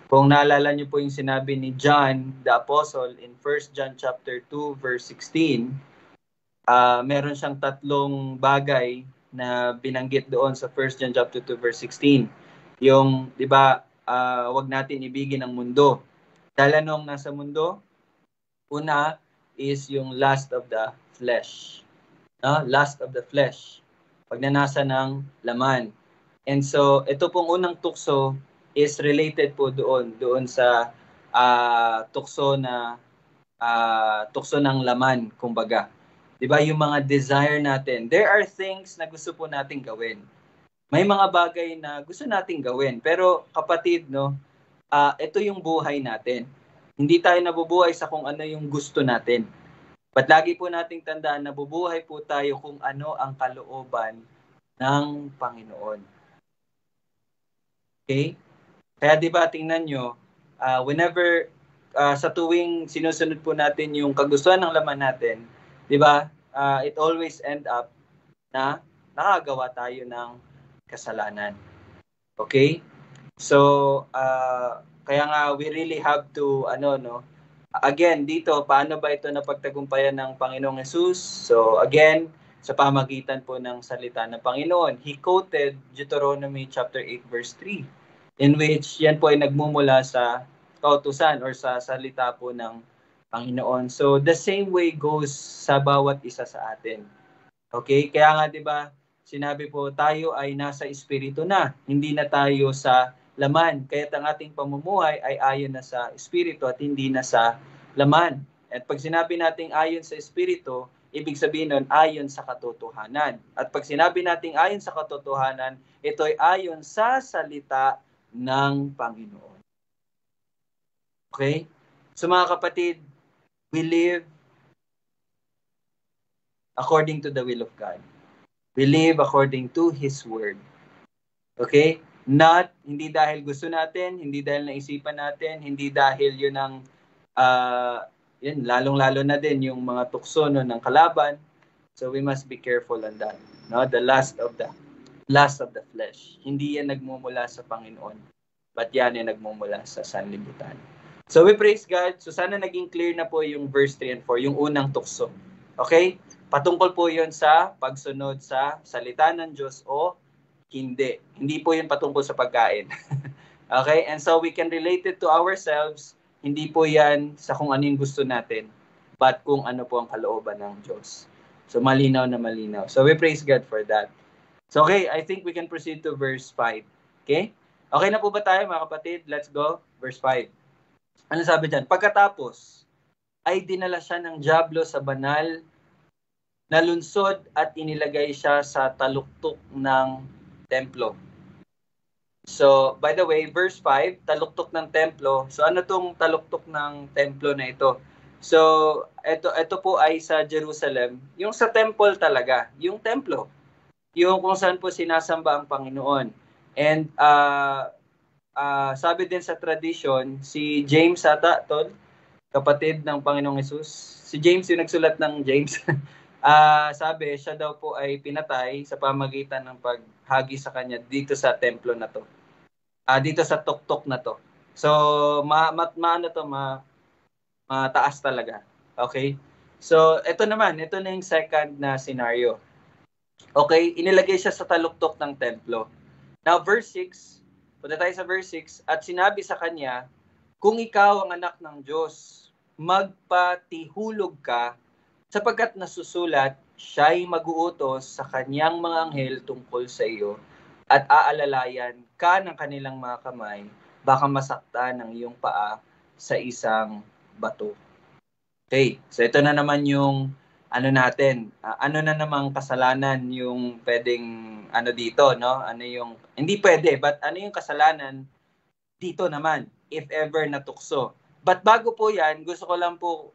kung naalala niyo po yung sinabi ni John, the Apostle, in 1 John chapter 2, verse 16, meron siyang 3 bagay na binanggit doon sa 1 John chapter 2, verse 16. Yung, di ba, wag natin ibigin ang mundo. Dahil anong nasa mundo? Una is yung lust of the flesh. Lust of the flesh. Pagnanasa ng laman. And so, ito pong unang tukso is related po doon sa tukso ng laman, kumbaga. 'Di ba, yung mga desire natin. There are things na gusto po nating gawin. May mga bagay na gusto nating gawin. Pero kapatid, no, ito yung buhay natin. Hindi tayo nabubuhay sa kung ano yung gusto natin. But lagi po nating tandaan na bubuhay po tayo kung ano ang kalooban ng Panginoon. Okay? Kaya 'di ba, tingnan nyo, whenever sa tuwing sinusunod po natin yung kagustuhan ng laman natin, 'di ba? It always end up na nakagawa tayo ng kasalanan. Okay? So, kaya nga we really have to again dito, paano ba ito napagtagumpayan ng Panginoong Jesus? So, again, sa pamagitan po ng salita ng Panginoon, he quoted Deuteronomy chapter 8 verse 3. In which yan po ay nagmumula sa kautusan or sa salita po ng Panginoon. So, the same way goes sa bawat isa sa atin. Okay? Kaya nga, di ba, sinabi po, tayo ay nasa espiritu na. Hindi na tayo sa laman. Kaya't ang ating pamumuhay ay ayon na sa espiritu at hindi na sa laman. At pag sinabi nating ayon sa espiritu, ibig sabihin nun, ayon sa katotohanan. At pag sinabi nating ayon sa katotohanan, ito ay ayon sa salita ng Panginoon. Okay? So mga kapatid, we live according to the will of God. We live according to His Word. Okay? Hindi dahil gusto natin, hindi dahil naisipan natin, hindi dahil yun ang, lalong-lalo na din yung mga tukso ng kalaban. So we must be careful on that. No? The lust of the flesh. Hindi yan nagmumula sa Panginoon. But yan ay nagmumula sa sanlibutan. So we praise God. So sana naging clear na po yung verse 3 and 4, yung unang tukso. Okay? Patungkol po yun sa pagsunod sa salita ng Diyos o hindi. Hindi po yun patungkol sa pagkain. Okay? And so we can relate it to ourselves. Hindi po yan sa kung ano yung gusto natin, but kung ano po ang kalooban ng Diyos. So malinaw na malinaw. So we praise God for that. So okay, I think we can proceed to verse 5. Okay? Okay na po ba tayo mga kapatid? Let's go. Verse 5. Ano sabi dyan? Pagkatapos, ay dinala siya ng dyablo sa banal, nalunsod at inilagay siya sa taluktok ng templo. So, by the way, verse 5, taluktok ng templo. So, ano tong taluktok ng templo na ito? So, ito po ay sa Jerusalem. Yung sa temple talaga, yung templo. Yung kung saan po sinasamba ang Panginoon. And sabi din sa tradition, si James ata, kapatid ng Panginoong Jesus. Si James yung nagsulat ng James. Sabi, siya daw po ay pinatay sa pamagitan ng paghagi sa kanya dito sa templo na to. Dito sa tuktok na to. So, Mataas talaga. Okay? So, ito na yung second na scenario. Okay, inilagay siya sa taluktok ng templo. Now, verse 6, punta tayo sa verse 6, at sinabi sa kanya, kung ikaw ang anak ng Diyos, magpatihulog ka, sapagkat nasusulat, siya'y mag-uutos sa kanyang mga anghel tungkol sa iyo, at aalalayan ka ng kanilang mga kamay, baka masaktan ng iyong paa sa isang bato. Okay, so ito na naman yung ano natin, ano na namang kasalanan yung pwedeng ano dito, no? Ano yung, hindi pwede, but ano yung kasalanan dito naman, if ever natukso. But bago po yan, gusto ko lang po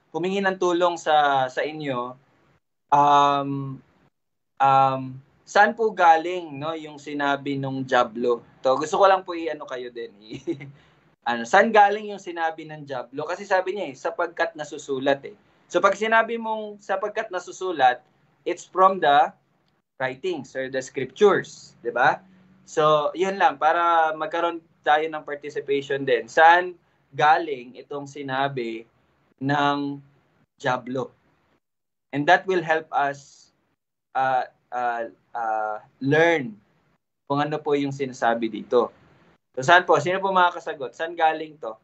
humingi ng tulong sa inyo. Saan po galing, no, yung sinabi nung Diablo? To, gusto ko lang po i-ano kayo din. Saan galing yung sinabi ng Diablo? Kasi sabi niya sapagkat nasusulat So pag sinabi mong sapagkat nasusulat, it's from the writings or the scriptures, 'di ba? So, 'yun lang para magkaroon tayo ng participation din. Saan galing itong sinabi ng Diablo? And that will help us learn kung ano po yung sinasabi dito. So, saan po? Sino po makakasagot? Saan galing to?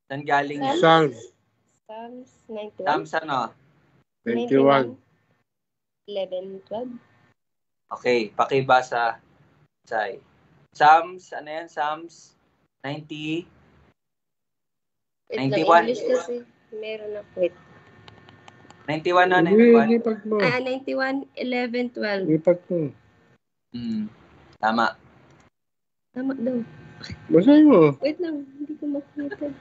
Saan galing? Psalms Psalms 91. Psalms ano? 91. 11, 12. Okay, pakibasa, Sai. Psalms, ano yan? Psalms 90? Wait lang, 91. English kasi meron na. Wait. 91 na, Hindi, 91? lipag mo. 91, 11, 12. Lipag mo. Tama. Tama daw. Basahin mo. Wait lang, hindi ko makita.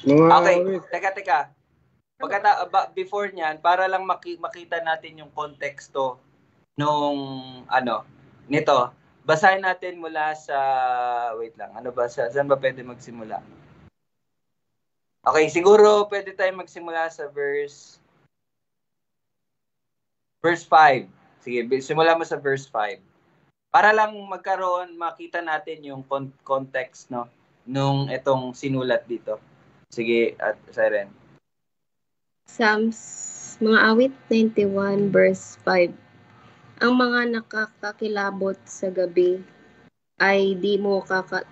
Okay, teka. Before niyan, para lang makita natin yung konteksto nung nito. Basahin natin mula sa wait lang. Ano ba saan ba pwede magsimula? Okay, siguro pwede tayong magsimula sa verse 5. Sige, simula mo sa verse 5. Para lang makita natin yung context, no, nung itong sinulat dito. Sige, at Siren. Psalms, mga awit 91 verse 5. Ang mga nakakakilabot sa gabi ay di mo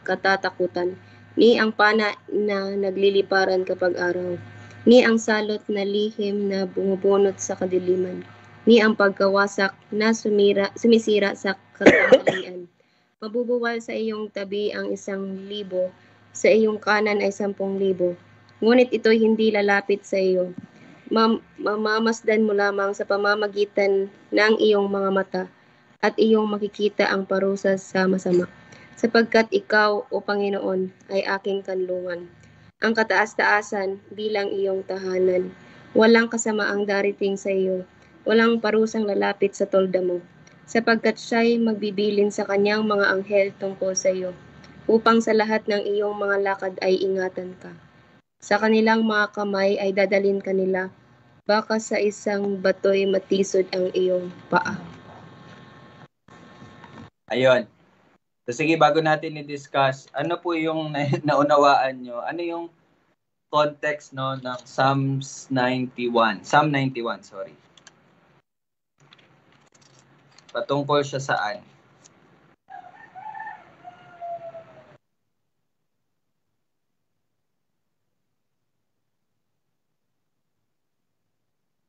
katatakutan, ni ang pana na nagliliparan kapag araw, ni ang salot na lihim na bumubunot sa kadiliman, ni ang pagkawasak na sumisira sa katanghalian. Mabubuwal sa iyong tabi ang 1,000, sa iyong kanan ay 10,000. Ngunit ito'y hindi lalapit sa iyo. Mamamasdan mo lamang sa pamamagitan ng iyong mga mata at iyong makikita ang parusa sa masama. Sapagkat ikaw, O Panginoon, ay aking kanlungan. Ang kataas-taasan bilang iyong tahanan. Walang kasamaang darating sa iyo. Walang parusang lalapit sa tolda mo. Sapagkat siya'y magbibilin sa kanyang mga anghel tungkol sa iyo, upang sa lahat ng iyong mga lakad ay ingatan ka. Sa kanilang mga kamay ay dadalin kanila, baka sa isang bato'y matisod ang iyong paa. Ayun. So sige, bago natin i-discuss, ano po yung naunawaan nyo? Ano yung context, no, ng Psalms 91? Psalm 91, sorry. Patungkol siya saan?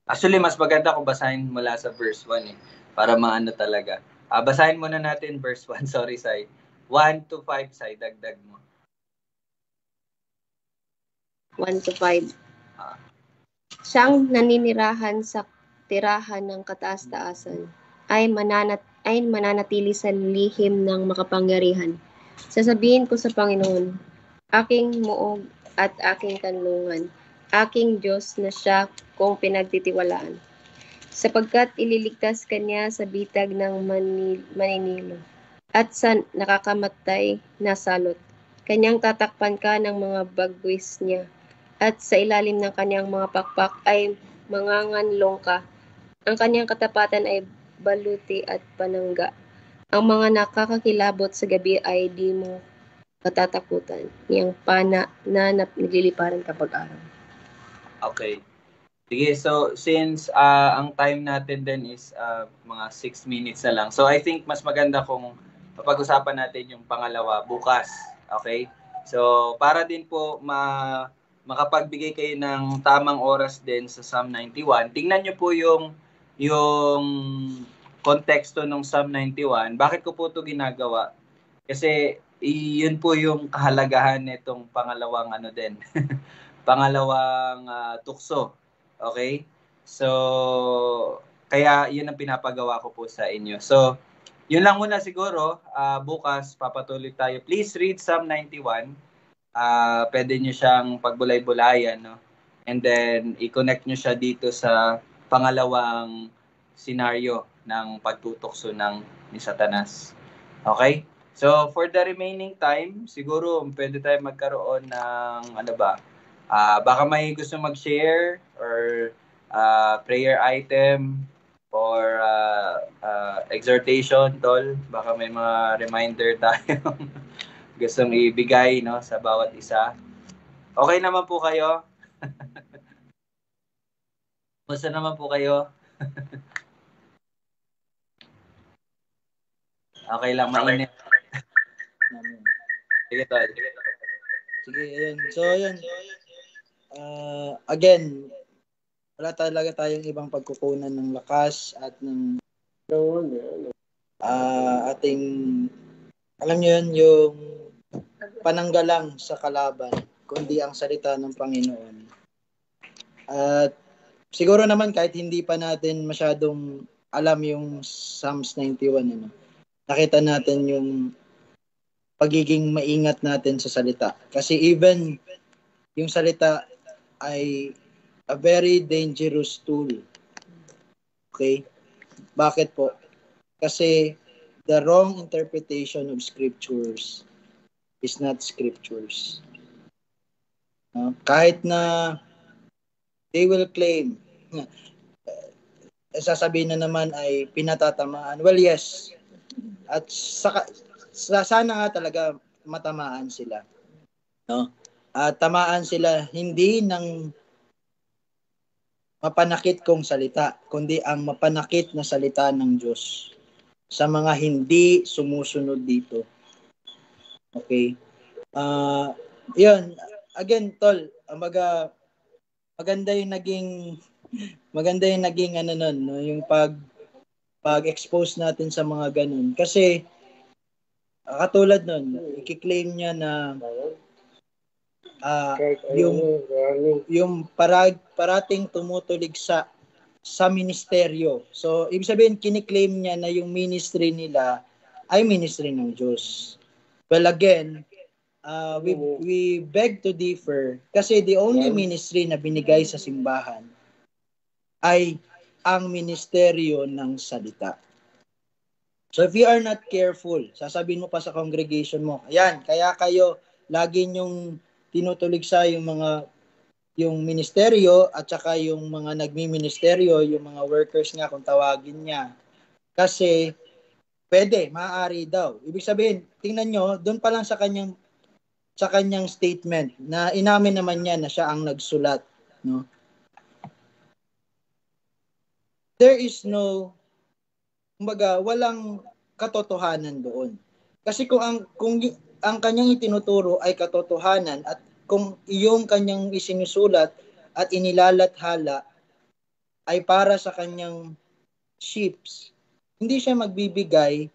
Actually, mas maganda kung basahin mula sa verse 1 para maano talaga. Basahin muna natin verse 1. Sorry, Sai. 1 to 5, Sai. Dagdag mo. 1 to 5. Siyang naninirahan sa tirahan ng kataas-taasan ay mananatili sa lihim ng makapangyarihan. Sasabihin ko sa Panginoon, aking muog at aking kanlungan, aking Diyos na siya kong pinagtitiwalaan. Sapagkat ililigtas kanya sa bitag ng maninilo at sa nakakamatay na salot. Kanyang tatakpan ka ng mga bagwis niya at sa ilalim ng kanyang mga pakpak ay manganganlong ka. Ang kanyang katapatan ay baluti at panangga. Ang mga nakakakilabot sa gabi ay di mo katatakutan. Niyang pana na nagliliparan kapag araw. Okay. Sige, so since ang time natin din is mga 6 minutes na lang. So I think mas maganda kung pag-usapan natin yung pangalawa bukas. Okay? So para din po makapagbigay kayo ng tamang oras din sa Psalm 91. Tingnan niyo po yung konteksto ng Psalm 91. Bakit ko po 'to ginagawa? Kasi yun po yung kahalagahan nitong pangalawang pangalawang tukso. Okay? So, kaya yun ang pinapagawa ko po sa inyo. So, yun lang muna siguro. Bukas, papatuloy tayo. Please read Psalm 91. Pwede nyo siyang pagbulay-bulayan. No? And then, i-connect nyo siya dito sa pangalawang senaryo ng pagtutukso ni Satanas. Okay? So, for the remaining time, siguro pwede tayo magkaroon ng baka may gusto mag-share or prayer item or exhortation, tol. Baka may mga reminder tayo gustong ibigay sa bawat isa. Okay naman po kayo? Musta naman po kayo? Okay lang, mainit. Sige, tol. Sige, ayun. So, ayun. Again, wala talaga tayong ibang pagkukunan ng lakas at ng ating, alam nyo yun, yung pananggalang sa kalaban, kundi ang salita ng Panginoon. At siguro naman kahit hindi pa natin masyadong alam yung Psalms 91, nakita natin yung pagiging maingat natin sa salita. Kasi even yung salita ay a very dangerous tool. Okay? Bakit po? Kasi the wrong interpretation of scriptures is not scriptures. Kahit na they will claim, sasabihin na naman ay pinatatamaan. Well, yes. At sana nga talaga matamaan sila. No? At tamaan sila hindi ng mapanakit kong salita, kundi ang mapanakit na salita ng Diyos sa mga hindi sumusunod dito. Okay? Yun. Again, tol, maganda yung naging yung pag-expose natin sa mga ganun. Kasi katulad nun, i-claim niya na yung parating tumutulig sa ministeryo. So, ibig sabihin, kiniklaim niya na yung ministry nila ay ministry ng Diyos. Well, again, we beg to differ kasi the only ministry na binigay sa simbahan ay ang ministeryo ng salita. So if you are not careful, sasabihin mo pa sa congregation mo, ayan, kaya kayo lagi nyong tinutuligsa yung ministeryo at saka yung mga nagmi-ministeryo, yung mga workers nga kung tawagin niya. Kasi pwede, maaari daw. Ibig sabihin, tingnan nyo, doon pa lang sa kanyang statement na inamin naman niya na siya ang nagsulat, no? There is no, kumbaga, walang katotohanan doon. Kasi kung ang kanyang itinuturo ay katotohanan at kung yung kanyang isinusulat at inilalathala ay para sa kanyang sheeps, hindi siya magbibigay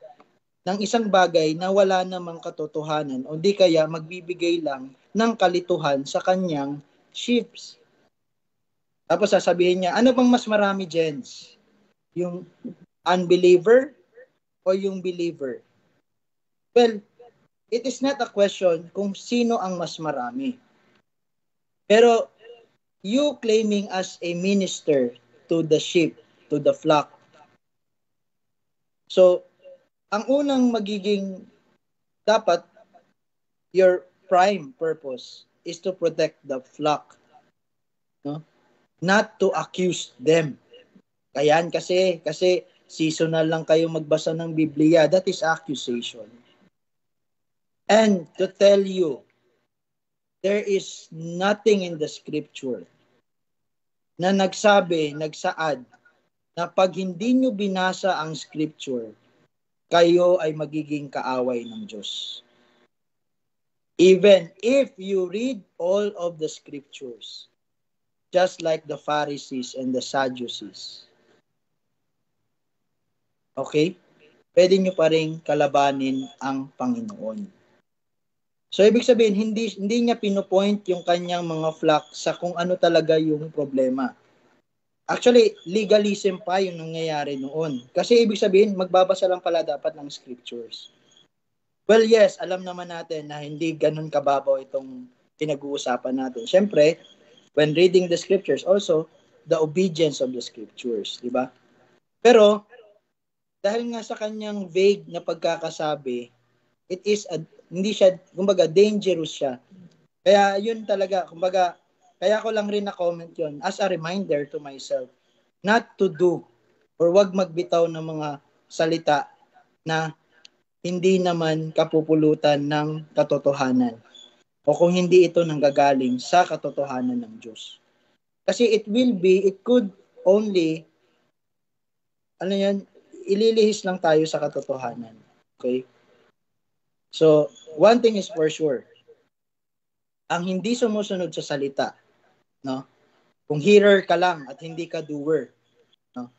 ng isang bagay na wala namang katotohanan o di kaya magbibigay lang ng kalituhan sa kanyang sheeps. Tapos sasabihin niya, ano bang mas marami, Jens? Yung unbeliever o yung believer? Well, it is not a question kung sino ang mas marami. Pero you claiming as a minister to the sheep, to the flock. So, ang unang magiging dapat, your prime purpose is to protect the flock. No? Not to accuse them. Ayan, kasi seasonal lang kayo magbasa ng Biblia, that is accusation. And to tell you, there is nothing in the scripture na nagsaad, na pag hindi nyo binasa ang scripture, kayo ay magiging kaaway ng Diyos. Even if you read all of the scriptures, just like the Pharisees and the Sadducees. Okay? Pwede nyo pa rin kalabanin ang Panginoon. So, ibig sabihin, hindi niya pinupoint yung kanyang mga flock sa kung ano talaga yung problema. Actually, legalism pa yung nangyayari noon. Kasi ibig sabihin, magbabasa lang pala dapat ng scriptures. Well, yes, alam naman natin na hindi ganun kababaw itong pinag-uusapan natin. Siyempre, when reading the scriptures, also, the obedience of the scriptures. Diba? Pero, dahil nga sa kanyang vague na pagkakasabi, it is hindi siya, kumbaga, dangerous siya. Kaya yun talaga, kumbaga, kaya ko lang rin na-comment yun as a reminder to myself not to do or wag magbitaw ng mga salita na hindi naman kapupulutan ng katotohanan o kung hindi ito nanggagaling sa katotohanan ng Diyos. Kasi it could only, ililihis lang tayo sa katotohanan. Okay? So, one thing is for sure, ang hindi sumusunod sa salita, no? Kung hearer ka lang at hindi ka doer, no?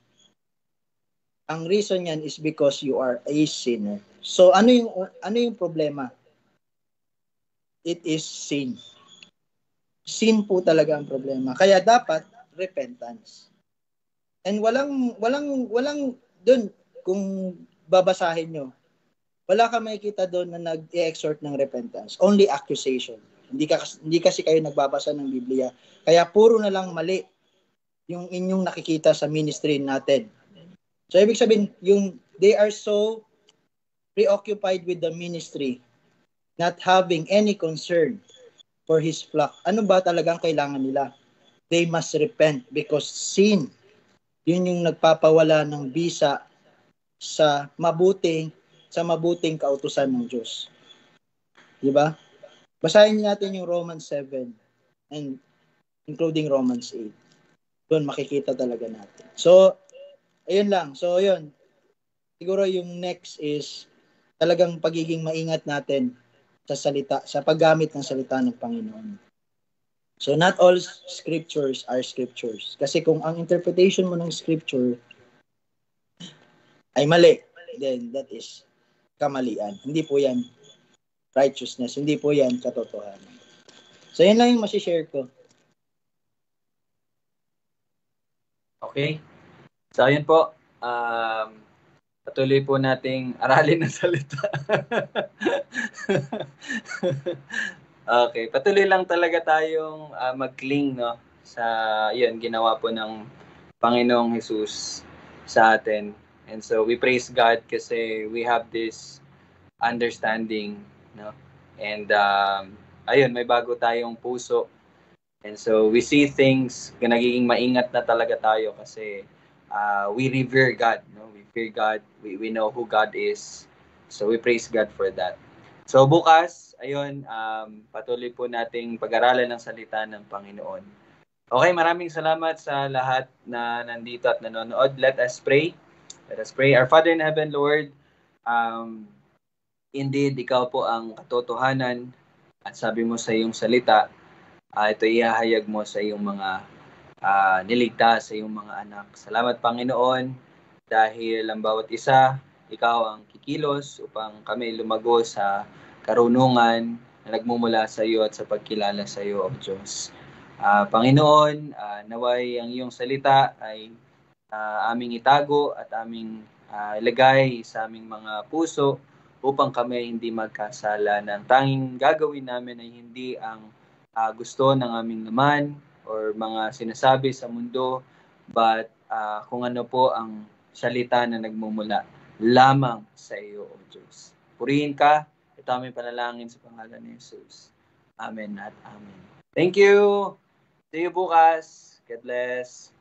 Ang reason yan is because you are a sinner. So, ano yung problema? It is sin. Sin po talaga ang problema. Kaya dapat repentance. And walang doon kung babasahin nyo, wala ka makikita doon na nag-exhort ng repentance. Only accusation. Hindi kasi kayo nagbabasa ng Biblia. Kaya puro na lang mali yung inyong nakikita sa ministry natin. So, ibig sabihin, they are so preoccupied with the ministry, not having any concern for His flock. Ano ba talagang kailangan nila? They must repent because sin, yun yung nagpapawala ng bisa sa mabuting kautusan ng Diyos. Diba? Basahin natin yung Romans 7 and including Romans 8. Doon makikita talaga natin. So, ayun lang. So, ayun. Siguro yung next is talagang pagiging maingat natin sa salita, sa paggamit ng salita ng Panginoon. So, not all scriptures are scriptures. Kasi kung ang interpretation mo ng scripture ay mali, then that is kamalian. Hindi po yan righteousness. Hindi po yan katotohanan. So, yan lang yung masishare ko. Okay. So, ayun po. Patuloy po nating aralin ng salita. Okay. Patuloy lang talaga tayong mag-cling, no? Sa, yun, ginawa po ng Panginoong Jesus sa atin. And so, we praise God kasi we have this understanding, no? And ayun, may bago tayong puso. And so we see things, nagiging maingat na talaga tayo kasi we revere God, no? We fear God, we know who God is. So we praise God for that. So bukas, ayun, patuloy po nating pag-aralan ng salita ng Panginoon. Okay, maraming salamat sa lahat na nandito at nanonood. Let us pray. Let us pray. Our Father in heaven, Lord, indeed, ikaw po ang katotohanan at sabi mo sa iyong salita, ito ihahayag mo sa iyong mga niligtas, sa iyong mga anak. Salamat, Panginoon, dahil ang bawat isa, ikaw ang kikilos upang kami lumago sa karunungan na nagmumula sa iyo at sa pagkilala sa iyo, O Diyos. Panginoon, naway ang iyong salita ay aming itago at aming ilagay sa aming mga puso upang kami hindi magkasala. Ang tanging gagawin namin ay hindi ang gusto ng aming naman or mga sinasabi sa mundo, but kung ano po ang salita na nagmumula lamang sa iyo, O Diyos. Purihin ka, ito aming panalangin sa pangalan ni Jesus. Amen at amen. Thank you! See you bukas. God bless.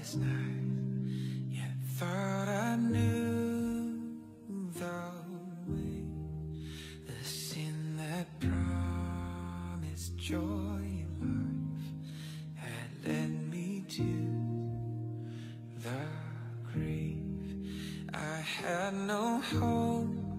sleepless nights, yet thought I knew the way. The sin that promised joy in life had led me to the grave. I had no hope